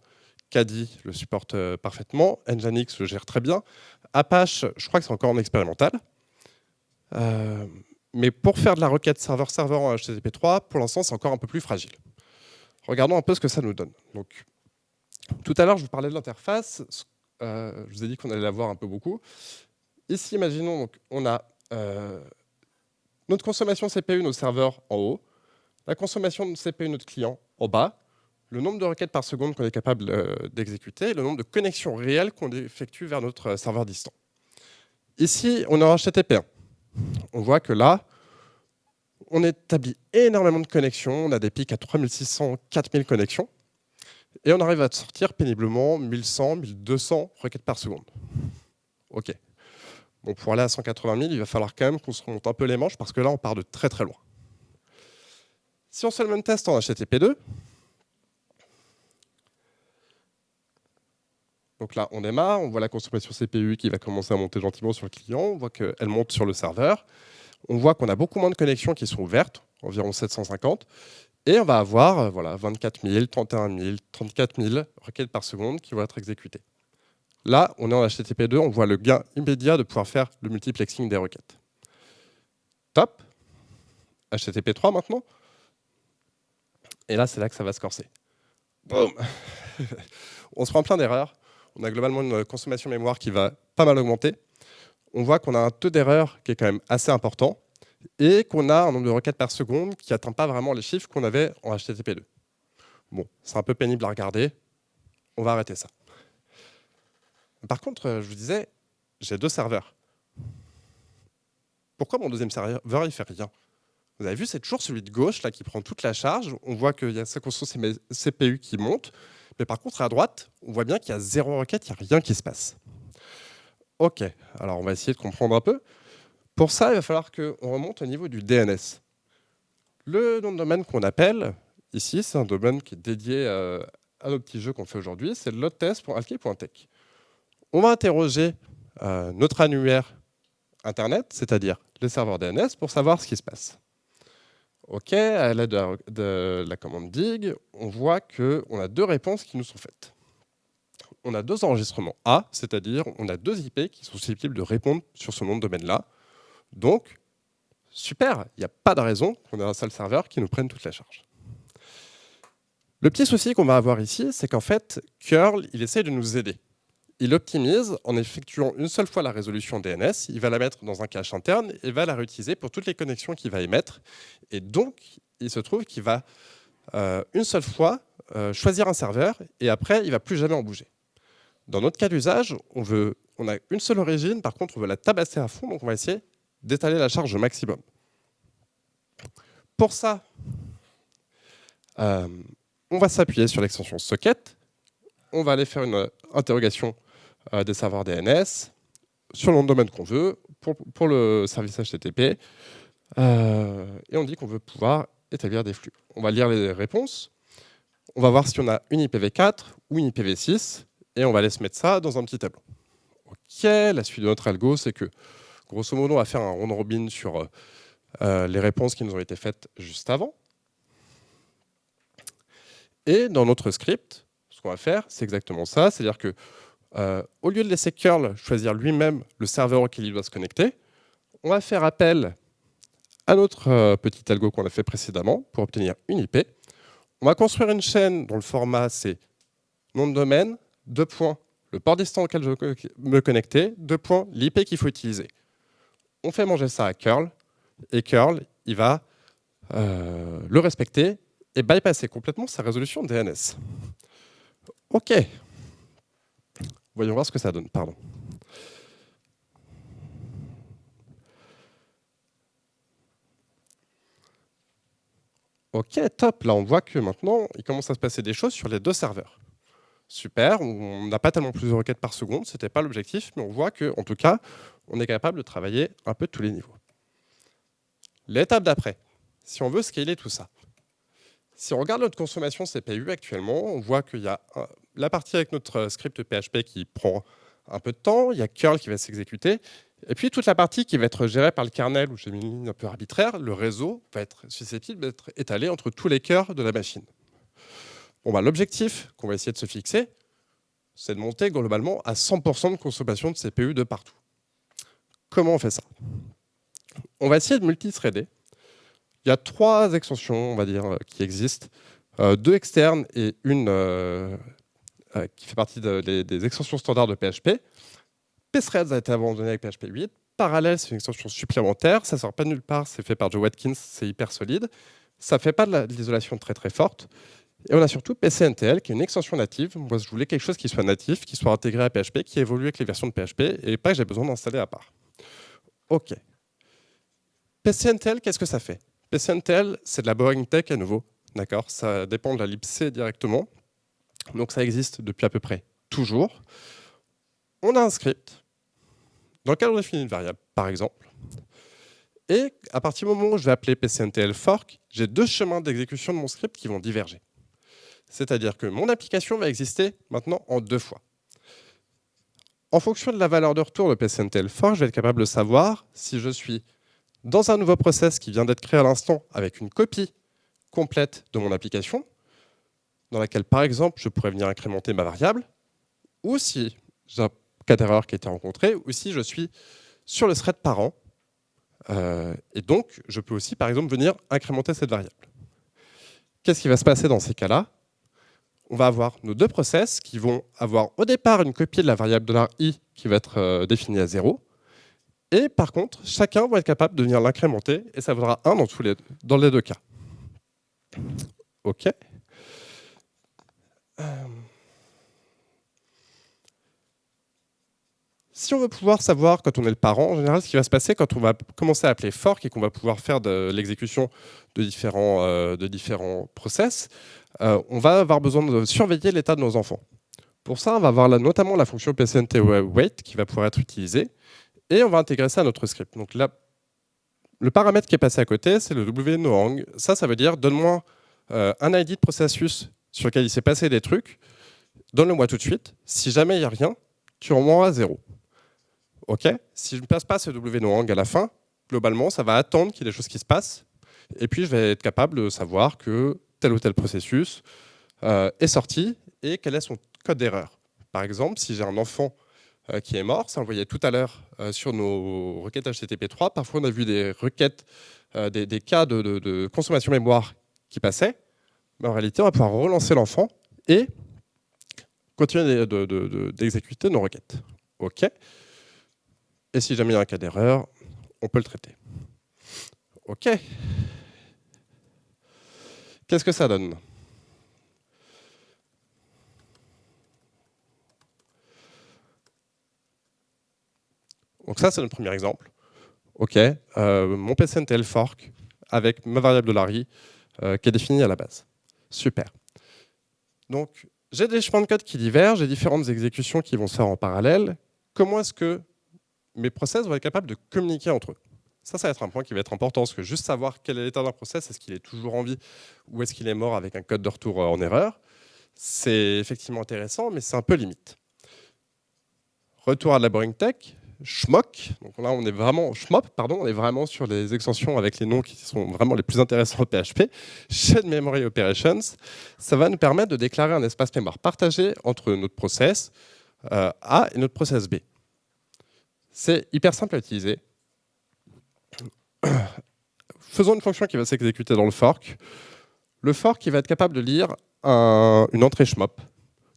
Kadi le supporte parfaitement. Nginx le gère très bien. Apache, je crois que c'est encore en expérimental. Mais pour faire de la requête serveur-serveur en HTTP 3, pour l'instant, c'est encore un peu plus fragile. Regardons un peu ce que ça nous donne. Donc, tout à l'heure, je vous parlais de l'interface. Je vous ai dit qu'on allait la voir un peu beaucoup. Ici, imaginons, donc, on a notre consommation CPU, nos serveurs en haut, la consommation de CPU de notre client en bas, le nombre de requêtes par seconde qu'on est capable d'exécuter et le nombre de connexions réelles qu'on effectue vers notre serveur distant. Ici, on est en HTTP1. On voit que là, on établit énormément de connexions. On a des pics à 3600, 4000 connexions. Et on arrive à sortir péniblement 1100, 1200 requêtes par seconde. OK. Bon, pour aller à 180 000, il va falloir quand même qu'on se remonte un peu les manches parce que là, on part de très très loin. Si on fait le même test en HTTP2, donc là, on démarre, on voit la consommation CPU qui va commencer à monter gentiment sur le client, on voit qu'elle monte sur le serveur, on voit qu'on a beaucoup moins de connexions qui sont ouvertes, environ 750, et on va avoir voilà, 24 000, 31 000, 34 000 requêtes par seconde qui vont être exécutées. Là, on est en HTTP2, on voit le gain immédiat de pouvoir faire le multiplexing des requêtes. Top. HTTP3 maintenant. Et là, c'est là que ça va se corser. Boum. On se prend plein d'erreurs. On a globalement une consommation mémoire qui va pas mal augmenter. On voit qu'on a un taux d'erreur qui est quand même assez important et qu'on a un nombre de requêtes par seconde qui n'atteint pas vraiment les chiffres qu'on avait en HTTP2. Bon, c'est un peu pénible à regarder. On va arrêter ça. Par contre, je vous disais, j'ai deux serveurs. Pourquoi mon deuxième serveur, il ne fait rien ? Vous avez vu, c'est toujours celui de gauche là, qui prend toute la charge. On voit qu'il y a sa consommation CPU qui monte. Mais par contre, à droite, on voit bien qu'il y a zéro requête, il n'y a rien qui se passe. OK, alors on va essayer de comprendre un peu. Pour ça, il va falloir qu'on remonte au niveau du DNS. Le nom de domaine qu'on appelle, ici, c'est un domaine qui est dédié à nos petits jeux qu'on fait aujourd'hui, c'est loadtest.alki.tech. On va interroger notre annuaire Internet, c'est-à-dire les serveurs DNS, pour savoir ce qui se passe. OK, à l'aide de la commande dig, on voit qu'on a deux réponses qui nous sont faites. On a deux enregistrements A, c'est-à-dire on a deux IP qui sont susceptibles de répondre sur ce nom de domaine-là. Donc, super, il n'y a pas de raison qu'on ait un seul serveur qui nous prenne toute la charge. Le petit souci qu'on va avoir ici, c'est qu'en fait, curl, il essaie de nous aider. Il optimise en effectuant une seule fois la résolution DNS, il va la mettre dans un cache interne et va la réutiliser pour toutes les connexions qu'il va émettre. Et donc, il se trouve qu'il va une seule fois choisir un serveur et après, il ne va plus jamais en bouger. Dans notre cas d'usage, on a une seule origine, par contre, on veut la tabasser à fond, donc on va essayer d'étaler la charge au maximum. Pour ça, on va s'appuyer sur l'extension socket. On va aller faire une interrogation des serveurs DNS sur le nom de domaine qu'on veut pour le service HTTP. Et on dit qu'on veut pouvoir établir des flux. On va lire les réponses. On va voir si on a une IPv4 ou une IPv6. Et on va aller se mettre ça dans un petit tableau. OK, la suite de notre algo, c'est que, grosso modo, on va faire un round robin sur les réponses qui nous ont été faites juste avant. Et dans notre script, ce qu'on va faire, c'est exactement ça. C'est-à-dire que, au lieu de laisser curl choisir lui-même le serveur auquel il doit se connecter, on va faire appel à notre petit algo qu'on a fait précédemment pour obtenir une IP. On va construire une chaîne dont le format, c'est nom de domaine, deux points, le port distant auquel je veux me connecter, deux points, l'IP qu'il faut utiliser. On fait manger ça à curl, et curl, il va le respecter et bypasser complètement sa résolution DNS. OK. Voyons voir ce que ça donne. Pardon. OK, top. Là, on voit que maintenant, il commence à se passer des choses sur les deux serveurs. Super, on n'a pas tellement plus de requêtes par seconde, ce n'était pas l'objectif, mais on voit qu'en tout cas, on est capable de travailler un peu de tous les niveaux. L'étape d'après, si on veut scaler tout ça, si on regarde notre consommation CPU actuellement, on voit qu'il y a la partie avec notre script PHP qui prend un peu de temps, il y a curl qui va s'exécuter, et puis toute la partie qui va être gérée par le kernel, où j'ai mis une ligne un peu arbitraire, le réseau va être susceptible d'être étalé entre tous les cœurs de la machine. Bon, bah, l'objectif qu'on va essayer de se fixer, c'est de monter globalement à 100% de consommation de CPU de partout. Comment on fait ça? On va essayer de multithreader. Il y a trois extensions, on va dire, qui existent. Deux externes et une qui fait partie des extensions standards de PHP. pthreads a été abandonné avec PHP 8. Parallel, c'est une extension supplémentaire. Ça ne sort pas de nulle part, c'est fait par Joe Watkins, c'est hyper solide. Ça ne fait pas de l'isolation très très forte. Et on a surtout PCNTL, qui est une extension native. Moi, je voulais quelque chose qui soit natif, qui soit intégré à PHP, qui évolue avec les versions de PHP, et pas que j'ai besoin d'installer à part. OK. PCNTL, qu'est-ce que ça fait? PCNTL, c'est de la Boring Tech à nouveau. D'accord, ça dépend de la libc directement. Donc ça existe depuis à peu près toujours. On a un script dans lequel on définit une variable, par exemple. Et à partir du moment où je vais appeler PCNTL fork, j'ai deux chemins d'exécution de mon script qui vont diverger. C'est-à-dire que mon application va exister maintenant en deux fois. En fonction de la valeur de retour de PCNTL fork, je vais être capable de savoir si je suis dans un nouveau process qui vient d'être créé à l'instant avec une copie complète de mon application, dans laquelle, par exemple, je pourrais venir incrémenter ma variable, ou si j'ai un cas d'erreur qui a été rencontré, ou si je suis sur le thread parent, et donc je peux aussi, par exemple, venir incrémenter cette variable. Qu'est-ce qui va se passer dans ces cas-là? On va avoir nos deux process qui vont avoir au départ une copie de la variable $i qui va être définie à 0, et par contre, chacun va être capable de venir l'incrémenter, et ça vaudra 1 dans les deux cas. OK. Si on veut pouvoir savoir quand on est le parent, en général, ce qui va se passer quand on va commencer à appeler fork et qu'on va pouvoir faire de l'exécution de différents process, on va avoir besoin de surveiller l'état de nos enfants. Pour ça, on va avoir notamment la fonction pcnt-wait qui va pouvoir être utilisée, et on va intégrer ça à notre script. Donc là, le paramètre qui est passé à côté, c'est le wnohang. Ça veut dire donne-moi un ID de processus sur lequel il s'est passé des trucs, donne-le-moi tout de suite. Si jamais il n'y a rien, tu renvoies à 0. OK. Si je ne passe pas ce wnohang à la fin, globalement, ça va attendre qu'il y ait des choses qui se passent. Et puis, je vais être capable de savoir que tel ou tel processus est sorti et quel est son code d'erreur. Par exemple, si j'ai un enfant qui est mort, ça on le voyait tout à l'heure sur nos requêtes HTTP3, parfois on a vu des requêtes, des cas de consommation mémoire qui passaient, mais en réalité, on va pouvoir relancer l'enfant et continuer d'exécuter nos requêtes. OK. Et si jamais il y a un cas d'erreur, on peut le traiter. OK. Qu'est-ce que ça donne? Donc ça, c'est le premier exemple. OK, mon PCNTL fork avec ma variable $i qui est définie à la base. Super. Donc, j'ai des chemins de code qui divergent, j'ai différentes exécutions qui vont se faire en parallèle. Comment est-ce que mes process vont être capables de communiquer entre eux? Ça va être un point qui va être important, parce que juste savoir quel est l'état d'un process, est-ce qu'il est toujours en vie ou est-ce qu'il est mort avec un code de retour en erreur, c'est effectivement intéressant, mais c'est un peu limite. Retour à la boring tech, Schmock, donc là on est vraiment, Schmop, pardon, on est vraiment sur les extensions avec les noms qui sont vraiment les plus intéressants au PHP. Shared Memory Operations, ça va nous permettre de déclarer un espace mémoire partagé entre notre process A et notre process B. C'est hyper simple à utiliser. Faisons une fonction qui va s'exécuter dans le fork. Le fork il va être capable de lire une entrée Schmop,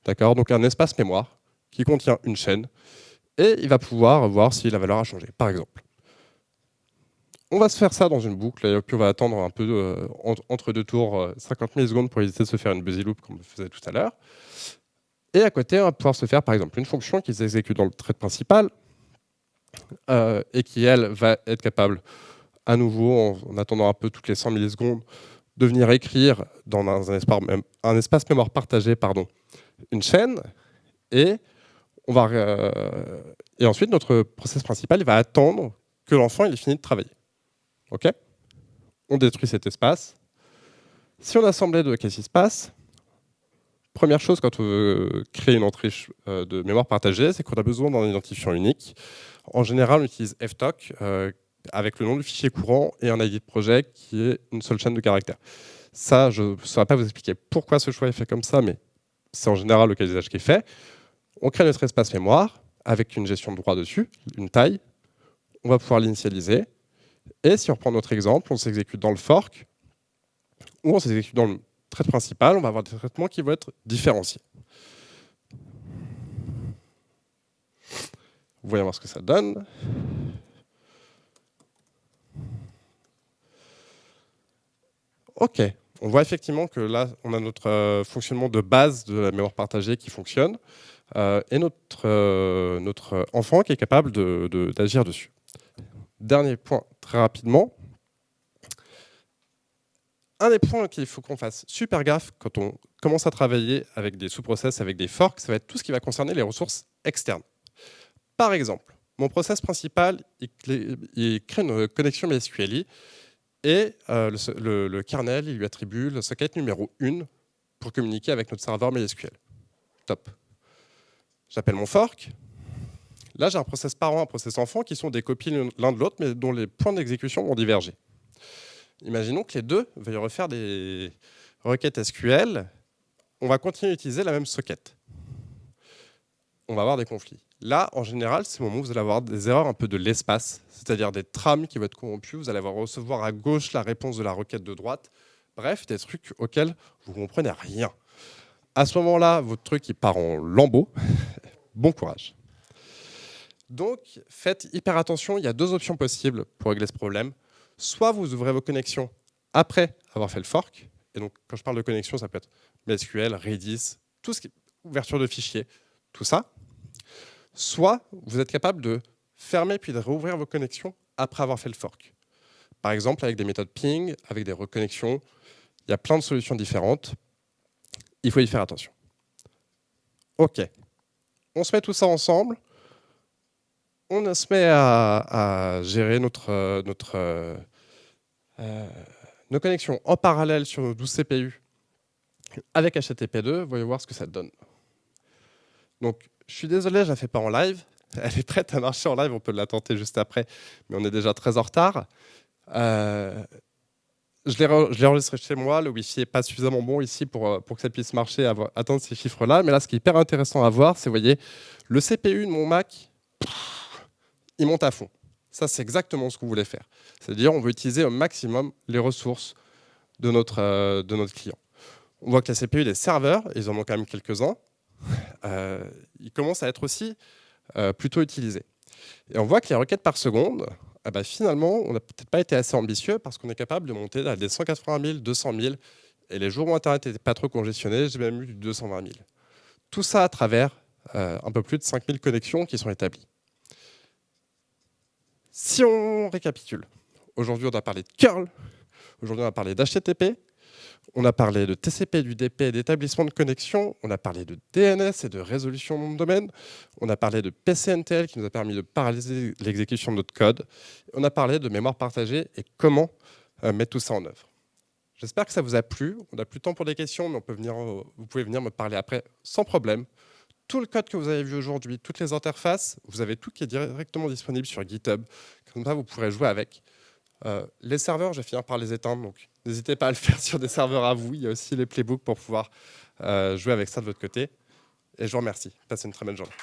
d'accord, donc un espace mémoire qui contient une chaîne, et il va pouvoir voir si la valeur a changé, par exemple. On va se faire ça dans une boucle, et puis on va attendre un peu entre deux tours 50 millisecondes pour éviter de se faire une busy loop comme on le faisait tout à l'heure. Et à côté, on va pouvoir se faire par exemple une fonction qui s'exécute dans le thread principal et qui, elle, va être capable, à nouveau, en attendant un peu toutes les 100 millisecondes, de venir écrire dans un espace mémoire partagé une chaîne, et ensuite notre process principal il va attendre que l'enfant ait fini de travailler. OK ? On détruit cet espace. Si on assemble les deux, qu'est-ce qui se passe? Première chose, quand on veut créer une entrée de mémoire partagée, c'est qu'on a besoin d'un identifiant unique. En général, on utilise ftoc avec le nom du fichier courant et un ID de projet qui est une seule chaîne de caractères. Ça, je ne saurais pas vous expliquer pourquoi ce choix est fait comme ça, mais c'est en général le cas d'usage qui est fait. On crée notre espace mémoire avec une gestion de droit dessus, une taille. On va pouvoir l'initialiser. Et si on reprend notre exemple, on s'exécute dans le fork ou on s'exécute dans le thread principal, on va avoir des traitements qui vont être différenciés. Voyons voir ce que ça donne. OK, on voit effectivement que là, on a notre fonctionnement de base de la mémoire partagée qui fonctionne et notre enfant qui est capable d'agir dessus. Dernier point, très rapidement. Un des points qu'il faut qu'on fasse super gaffe quand on commence à travailler avec des sous-process, avec des forks, ça va être tout ce qui va concerner les ressources externes. Par exemple, mon process principal, il crée une connexion MySQLi et le kernel, il lui attribue le socket numéro 1 pour communiquer avec notre serveur MySQL. Top. J'appelle mon fork. Là, j'ai un process parent, un process enfant qui sont des copies l'un de l'autre, mais dont les points d'exécution vont diverger. Imaginons que les deux veuillent refaire des requêtes SQL. On va continuer à utiliser la même socket. On va avoir des conflits. Là, en général, c'est le moment où vous allez avoir des erreurs un peu de l'espace, c'est-à-dire des trames qui vont être corrompues. Vous allez recevoir à gauche la réponse de la requête de droite. Bref, des trucs auxquels vous ne comprenez rien. À ce moment-là, votre truc il part en lambeaux. Bon courage. Donc, faites hyper attention. Il y a deux options possibles pour régler ce problème. Soit vous ouvrez vos connexions après avoir fait le fork. Et donc, quand je parle de connexion, ça peut être MySQL, Redis, tout ce qui est ouverture de fichiers, tout ça. Soit vous êtes capable de fermer puis de rouvrir vos connexions après avoir fait le fork. Par exemple, avec des méthodes ping, avec des reconnexions. Il y a plein de solutions différentes. Il faut y faire attention. OK. On se met tout ça ensemble. On se met à gérer nos connexions en parallèle sur nos 12 CPU avec HTTP2. Voyons voir ce que ça donne. Donc, je suis désolé, je ne la fais pas en live. Elle est prête à marcher en live, on peut la tenter juste après, mais on est déjà très en retard. Je l'ai enregistré chez moi, le Wi-Fi n'est pas suffisamment bon ici pour que ça puisse marcher, atteindre ces chiffres-là. Mais là, ce qui est hyper intéressant à voir, c'est, vous voyez, le CPU de mon Mac, il monte à fond. Ça, c'est exactement ce qu'on voulait faire. C'est-à-dire, on veut utiliser au maximum les ressources de notre client. On voit que la CPU des serveurs, ils en ont quand même quelques-uns, ils commencent à être aussi plutôt utilisés. Et on voit que les requêtes par seconde, finalement, on n'a peut-être pas été assez ambitieux parce qu'on est capable de monter à des 180 000, 200 000. Et les jours où Internet n'était pas trop congestionné, j'ai même eu du 220 000. Tout ça à travers un peu plus de 5 000 connexions qui sont établies. Si on récapitule, aujourd'hui on a parlé de curl, aujourd'hui on a parlé d'HTTP, on a parlé de TCP, du DP, d'établissement de connexion, on a parlé de DNS et de résolution de nom de domaine, on a parlé de PCNTL qui nous a permis de paralyser l'exécution de notre code, on a parlé de mémoire partagée et comment mettre tout ça en œuvre. J'espère que ça vous a plu. On n'a plus de temps pour des questions, mais vous pouvez venir me parler après sans problème. Tout le code que vous avez vu aujourd'hui, toutes les interfaces, vous avez tout qui est directement disponible sur GitHub. Comme ça, vous pourrez jouer avec. Les serveurs, je vais finir par les éteindre, donc n'hésitez pas à le faire sur des serveurs à vous. Il y a aussi les playbooks pour pouvoir jouer avec ça de votre côté. Et je vous remercie. Passez une très bonne journée.